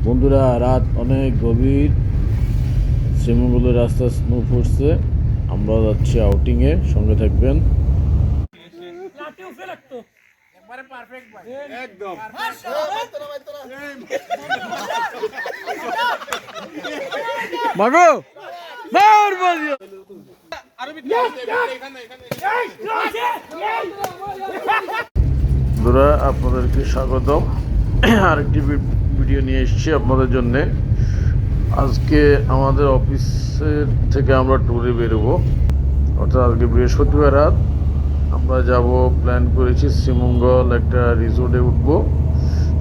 বন্ধুরা, রাত অনেক গভীর, শ্রীমঙ্গলের রাস্তা স্নো পড়ছে। আমরা যাচ্ছি আউটিংয়ে, সঙ্গে থাকবেন। বন্ধুরা, আপনাদেরকে স্বাগতম। আরেকটি ভিডিও নিয়ে এসেছি আপনাদের জন্যে। আজকে আমাদের অফিসের থেকে আমরা ট্যুরে বেরোবো, অর্থাৎ আজকে বৃহস্পতিবার রাত আমরা যাব, প্ল্যান করেছি শ্রীমঙ্গল একটা রিসোর্টে উঠবো।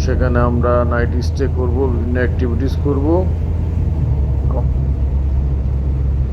সেখানে আমরা নাইট স্টে করব, বিভিন্ন অ্যাক্টিভিটিস করব।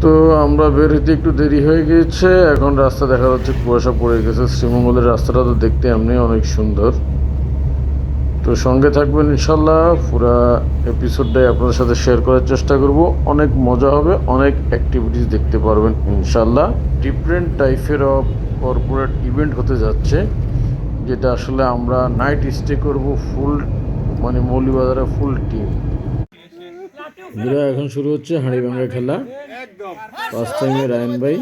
তো আমরা বের হতে একটু দেরি হয়ে গিয়েছে, এখন রাস্তা দেখা যাচ্ছে কুয়াশা পড়ে গেছে। শ্রীমঙ্গলের রাস্তাটা তো দেখতে এমনি অনেক সুন্দর। তো সঙ্গে থাকবেন ইনশাল্লাহ, পুরা এপিসোডটাই আপনাদের সাথে শেয়ার করার চেষ্টা করব। অনেক মজা হবে, অনেক অ্যাক্টিভিটিস দেখতে পারবেন ইনশাল্লাহ। ডিফারেন্ট টাইপের অফ কর্পোরেট ইভেন্ট হতে যাচ্ছে, যেটা আসলে আমরা নাইট স্টে করব ফুল, মানে মৌলিবাজারে ফুল টিম। এখন শুরু হচ্ছে হাঁড়ি ভাঙা খেলা। ফার্স্ট টাইমে রায়ন ভাই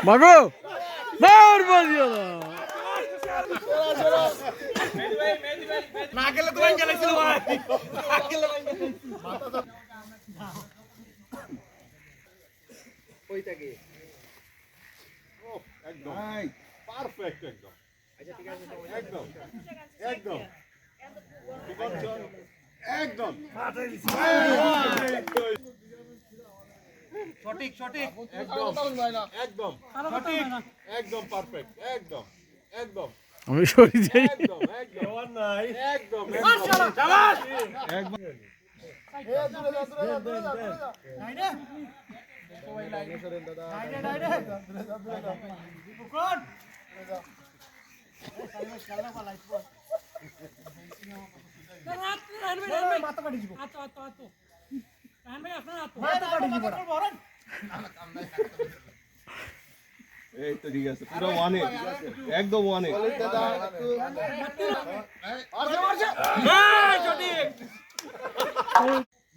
মাগো মার বাজিও না। না গেলে তো ভাঙ্গা লাগছিল ভাই, না গেলে ভাঙ্গা ওইটা কি ও একদম পারফেক্ট, একদম। আচ্ছা ঠিক আছে, একদম একদম একদম সঠিক সঠিক, একদম একদম সঠিক, একদম পারফেক্ট, একদম একদম। আমি সরি যাই, একদম একদম নাই, একদম মাশাআল্লাহ, শাবাশ, একদম। এ দূরে যা, দূরে যা, দূরে যা, দূরে যা, নাইরে ওই লাইনে সরেন দাদা, নাইরে নাইরে দূরে যা, দূরে যা, কোন দূরে যা, এ সাইমে খেলনা পা লাইট পড় রাত রাত মাথা কাটি দিব, আতো আতো আতো কান ভাই আপনার আতো মাথা কাটি দিব বলেন না না কাম নাই, এই তো ঠিক আছে, পুরো ওয়ানে একদম ওয়ানে দাদা, আরে মারছে এই সঠিক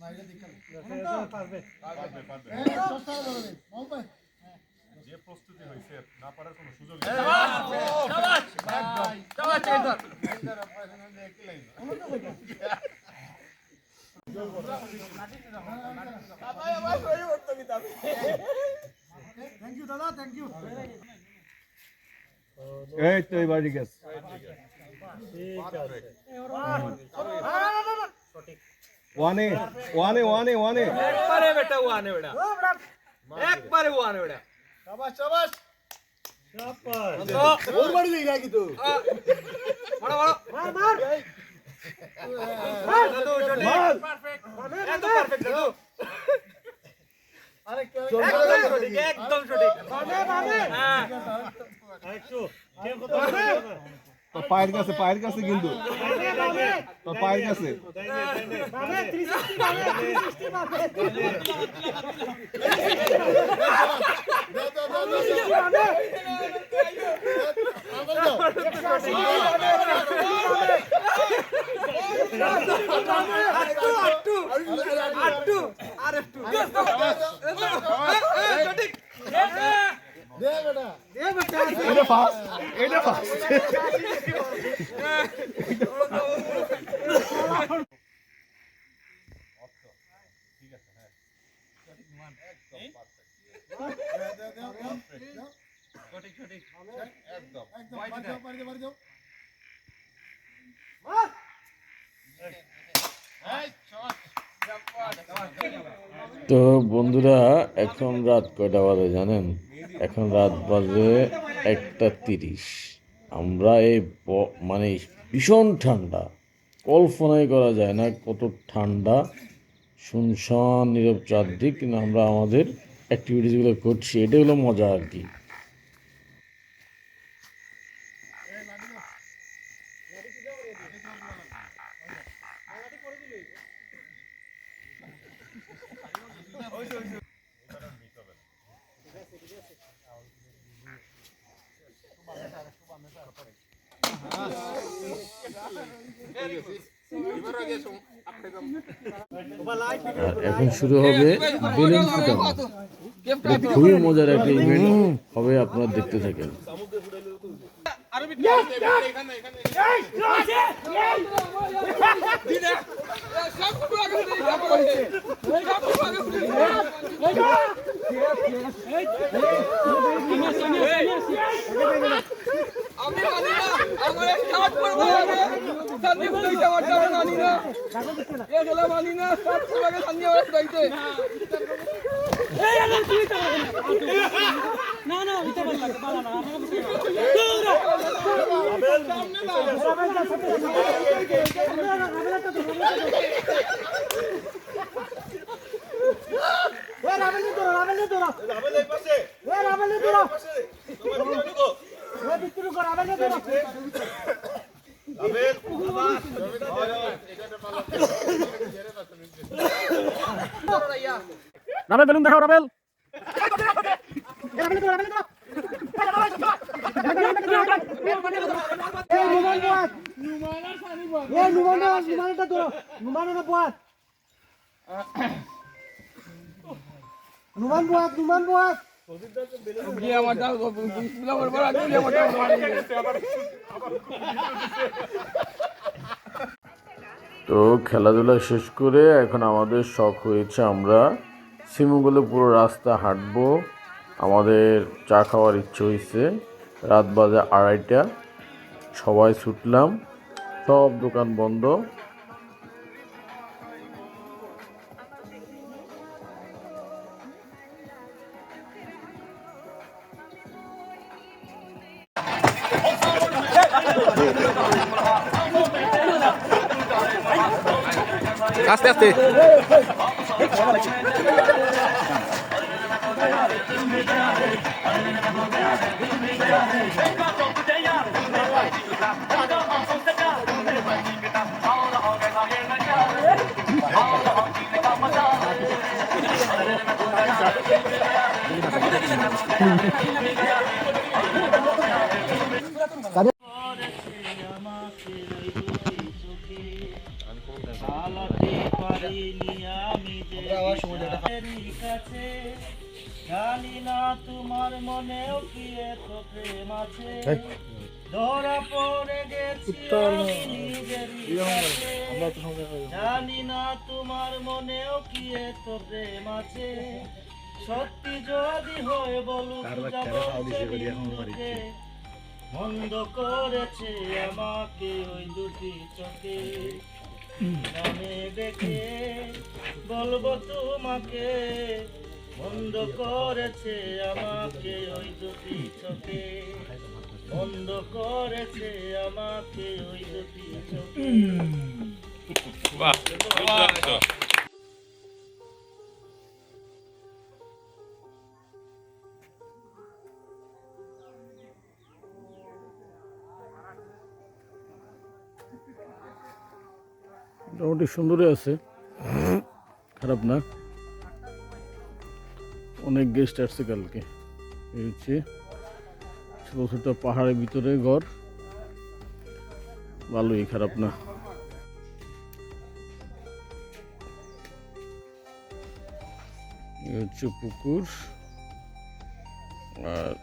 মাইরে দেখাল পারবে পারবে পারবে, এই সস্তা ধরে মল ভাই, যে প্রস্তুতি হইছে না পারার কোনো সুযোগ নেই। শাবাশ শাবাশ শাবাশ, একদম একদম অপারেশন দেখতে লাগবে ভাই ভাই ওই করতে কি তবে। থ্যাংক ইউ দাদা, থ্যাংক ইউ। এই তো এবার ঠিক আছে, ঠিক আছে, সঠিক ওয়ানে ওয়ানে ওয়ানে ওয়ানে, একবারে বেটা ওয়ানে বেটা, একবারে ওয়ানে বেটা, শাবাশ শাবাশ শাবাশ। ওর বাড়ি যাই না কিন্তু বড় বড় মার মার দাদু, সঠিক পারফেক্ট, এত পারফেক্ট দাদু, আরে একদম সঠিক, একদম সঠিক, বামে বামে, হ্যাঁ আরেকটু কে কথা বলে তো পায়ের কাছে কিন্তু তো পায়ের কাছে বামে 360 বামে 360 বামে আটটু আর একটু সঠিক দে বেটা, দে বেটা, এটা ফাস্ট, এটা ফাস্ট। ঠিক আছে, হ্যাঁ সঠিক মান, একদম পারফেক্ট, সঠিক সঠিক একদম একদম, বাড়ি যাও বাড়ি যাও বাড়ি যাও, মার এই শট। তো বন্ধুরা, এখন রাত কয়টা বাজে জানেন? এখন রাত বাজে 1:30। আমরা এই মানে ভীষণ ঠান্ডা, কল্পনাই করা যায় না কত ঠান্ডা, শুনশান নীরব চারদিক, কিন্তু আমরা আমাদের অ্যাক্টিভিটিসগুলো করছি, এটা হলো মজা আর কি। আর এখন শুরু হবে বেলুন ফুটানো। এটা খুবই মজার একটা ইভেন্ট হবে, আপনারা দেখতে থাকেন। আমি মানি না, আমার স্টার্ট করবো আগে সান্নি ফুটাইতে আমার মানি না, এ খেলা মানি না, স্টার্ট করবো আগে সান্নি আমার ফুটাইতে। না না এটা ভালো লাগে, ভালো না রাবেল বেলুন দেখাও রাবেল। তো খেলাধুলা শেষ করে এখন আমাদের শখ হয়েছে আমরা শ্রীমঙ্গলে পুরো রাস্তা হাঁটবো। আমাদের চা খাওয়ার ইচ্ছে হয়েছে। রাত বাজে 2:30, সবাই ছুটলাম, সব দোকান বন্ধ। আস্তে আস্তে জানি না তোমার মনেও কি এত প্রেম আছে, ধরা পড়ে গেছি আমি নিজেরই কাছে। জানি না তোমার মনেও কি এত প্রেম আছে, সত্যি যদি হয় বলুক মুখে, মন্দ করেছে আমাকে ওই দুটি চোখে। নামে ডেকে বলবো তোমাকে, মন্দ করেছে আমাকে ওই দুটি চোখে, মন্দ করেছে আমাকে ওই দুটি চোখে। মোটামুটি সুন্দরই আছে, খারাপ না। অনেক গেস্ট আসছে কালকে। এই হচ্ছে ছোট ছোট পাহাড়ের ভিতরে ঘর, ভালোই, খারাপ না। এই হচ্ছে পুকুর, আর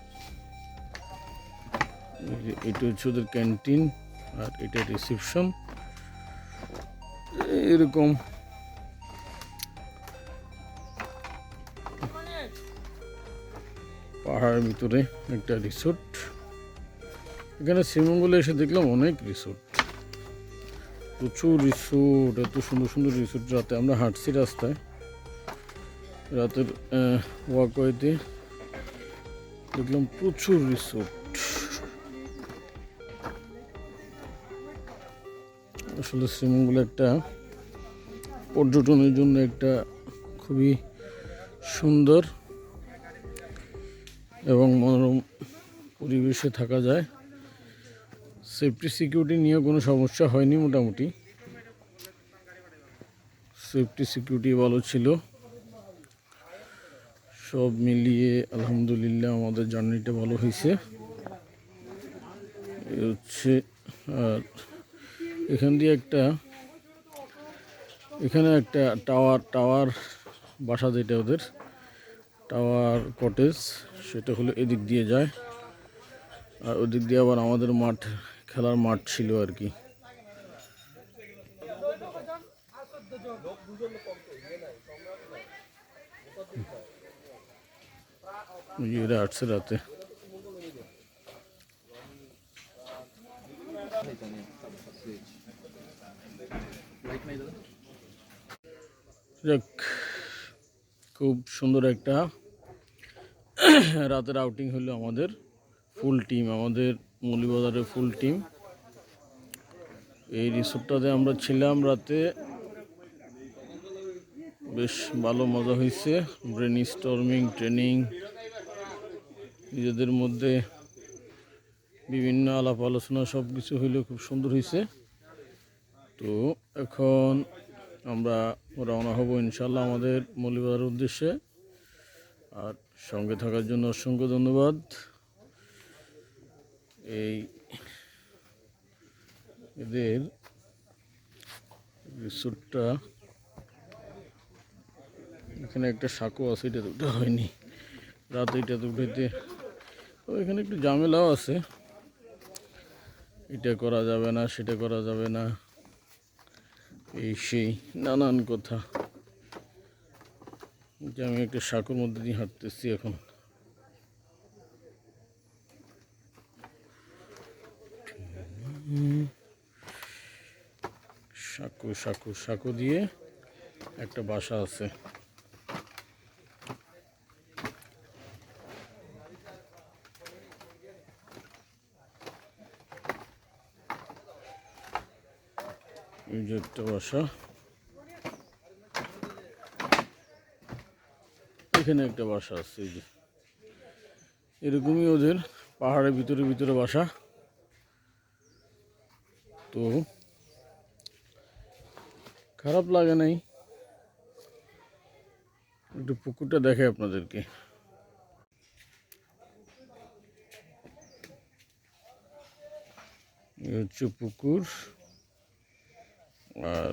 এটা হচ্ছে ওদের ক্যান্টিন, আর এটা রিসেপশন। এরকম পাহাড়ের ভিতরে একটা রিসোর্ট। এখানে শ্রীমঙ্গলে এসে দেখলাম অনেক রিসোর্ট, প্রচুর রিসোর্ট, এত সুন্দর সুন্দর রিসোর্ট। রাতে আমরা হাঁটছি রাস্তায়, রাতের ওয়াকওয়েতে দেখলাম প্রচুর রিসোর্ট। আসলে শ্রীমঙ্গল একটা পর্যটনের জন্য একটা খুবই সুন্দর এবং মনোরম পরিবেশে থাকা যায়। সেফটি সিকিউরিটি নিয়ে কোনো সমস্যা হয়নি, মোটামুটি সেফটি সিকিউরিটি ভালো ছিল। সব মিলিয়ে আলহামদুলিল্লাহ আমাদের জার্নিটা ভালো হয়েছে। এই হচ্ছে, আর এখান দিয়ে এখানে একটা টাওয়ার বাসা, যেটা ওদের টাওয়ার কটেজ, সেটা হলো এদিক দিয়ে যায়। আর ওদিক দিয়ে আবার আমাদের খেলার মাঠ ছিল আর কি। এরা আসছে রাতে। যাক, খুব সুন্দর একটা রাতের আউটিং হলো আমাদের। ফুল টিম, আমাদের মৌলভীবাজারের ফুল টিম। এই রিসোর্টটাতে আমরা ছিলাম রাতে, বেশ ভালো মজা হয়েছে। ব্রেন স্টর্মিং, ট্রেনিং, নিজেদের মধ্যে বিভিন্ন আলাপ আলোচনা সব কিছু হইলে খুব সুন্দর হয়েছে। তো এখন আমরা রওনা হব ইনশাল্লাহ আমাদের মৌলভীবাজারের উদ্দেশ্যে। আর সঙ্গে থাকার জন্য অসংখ্য ধন্যবাদ। এদের রিসোর্টটা, এখানে একটা সাঁকো আছে, এটা তো উঠা হয়নি রাতে, এটা তো উঠাইতে, তো এখানে একটু ঝামেলাও আছে। এটা করা যাবে না, সেটা করা যাবে না, এই সেই নানান কথা। যে আমি একটা সাঁকোর মধ্যে দিয়ে হাঁটতেছি এখন। সাঁকো দিয়ে একটা বাসা আছে। এই যে একটা বাসা, এখানে একটা বাসা আছে। এই যে এরকমই ওদের পাহাড়ের ভিতরে বাসা। তো খারাপ লাগে নাই। একটু পুকুরটা দেখে আপনাদেরকে। এই হচ্ছে পুকুর। আর